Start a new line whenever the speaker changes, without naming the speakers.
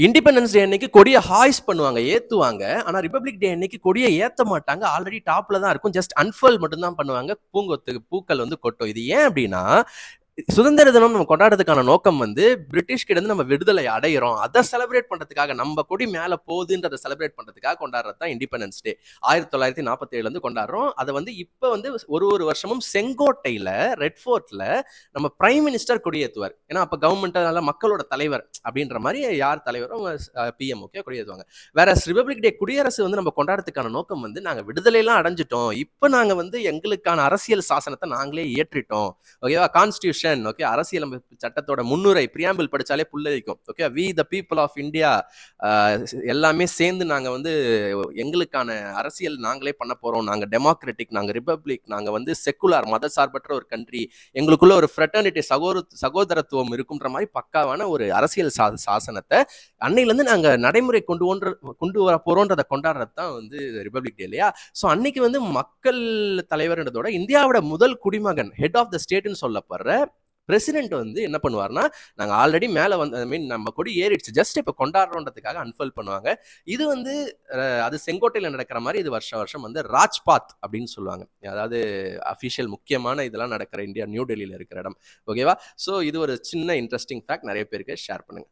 Independence day அன்னைக்கு கொடியை ஹாய்ஸ் பண்ணுவாங்க, ஏத்துவாங்க. ஆனா ரிபப்ளிக் டே அன்னைக்கு கொடியை ஏத்த மாட்டாங்க. ஆல்ரெடி டாப்ல தான் இருக்கும். ஜஸ்ட் அன்ஃபர்ல் மட்டும் தான் பண்ணுவாங்க. பூக்கள் வந்து கொட்டும். இது ஏன் அப்படின்னா, சுதந்திர தினம் நம்ம கொண்டாடுறதுக்கான நோக்கம் வந்து பிரிட்டிஷ் கிட்ட இருந்து நம்ம விடுதலை அடையிறோம், அதை செலிப்ரேட் பண்றதுக்காக, நம்ம கொடி மேல போகுதுன்றதை செலிப்ரேட் பண்றதுக்காக கொண்டாடுறது தான் இண்டிபெண்டன்ஸ் டே. 1947 வந்து கொண்டாடுறோம். அதை வந்து இப்ப வந்து ஒரு வருஷமும் செங்கோட்டையில, ரெட் ஃபோர்ட்ல நம்ம பிரைம் மினிஸ்டர் கொடியேற்றுவார். ஏன்னா அப்ப கவர்மெண்ட் மக்களோட தலைவர் அப்படின்ற மாதிரி யார் தலைவரும் பிஎம் ஓகே கொடியேற்றுவாங்க. வேற ரிபப்ளிக் டே குடியரசு வந்து நம்ம கொண்டாடுறதுக்கான நோக்கம் வந்து நாங்க விடுதலையெல்லாம் அடைஞ்சிட்டோம், இப்ப நாங்க வந்து எங்களுக்கான அரசியல் சாசனத்தை நாங்களே ஏற்றிட்டோம், ஓகேவா, கான்ஸ்டியூஷன், ஓகே, அரசியலமைப்பு சட்டத்தோட முன்னுரை பிரியாம்பிள் படிச்சாலே புல்லரிக்கும், okay, we the people of India, எல்லாமே சேர்ந்து நாங்க வந்து எங்களுக்கான அரசியல் நாங்களே பண்ண போறோம், நாங்க டெமோக்ராட்டிக், நாங்க ரிபப்ளிக், நாங்க வந்து செக்குலார், மத சார்பற்ற ஒரு கண்ட்ரி, எங்களுக்குள்ள ஒரு ஃப்ரெட்டர்னிட்டி, சகோதரத்துவம் இருக்குன்ற மாதிரி பக்காவான ஒரு அரசியல் சாசனத்தை அன்னையில இருந்து நாங்க நடைமுறை கொண்டு வர போறோன்றதை கொண்டாடுறது தான் வந்து ரிபப்ளிக் டே இல்லையா. ஸோ அன்னைக்கு வந்து மக்கள் தலைவர்ன்றதோட இந்தியாவோட முதல் குடிமகன், ஹெட் ஆஃப் த ஸ்டேட்னு சொல்லப்படுற பிரசிடென்ட் வந்து என்ன பண்ணுவார்னா, நாங்க ஆல்ரெடி மேல வந்து நம்ம கொடி ஏறிடுச்சு, ஜஸ்ட் இப்ப கொண்டாடுறோன்றதுக்காக அன்ஃபர்ல் பண்ணுவாங்க. இது வந்து அது செங்கோட்டையில நடக்கிற மாதிரி இது வருஷம் வந்து ராஜ்பாத் அப்படின்னு சொல்லுவாங்க. அதாவது அஃபிஷியல் முக்கியமான இதெல்லாம் நடக்கிற இந்தியா நியூ டெல்லியில இருக்கிற இடம், ஓகேவா. ஸோ இது ஒரு சின்ன இன்ட்ரெஸ்டிங் ஃபேக்ட், நிறைய பேருக்கு ஷேர் பண்ணுங்க.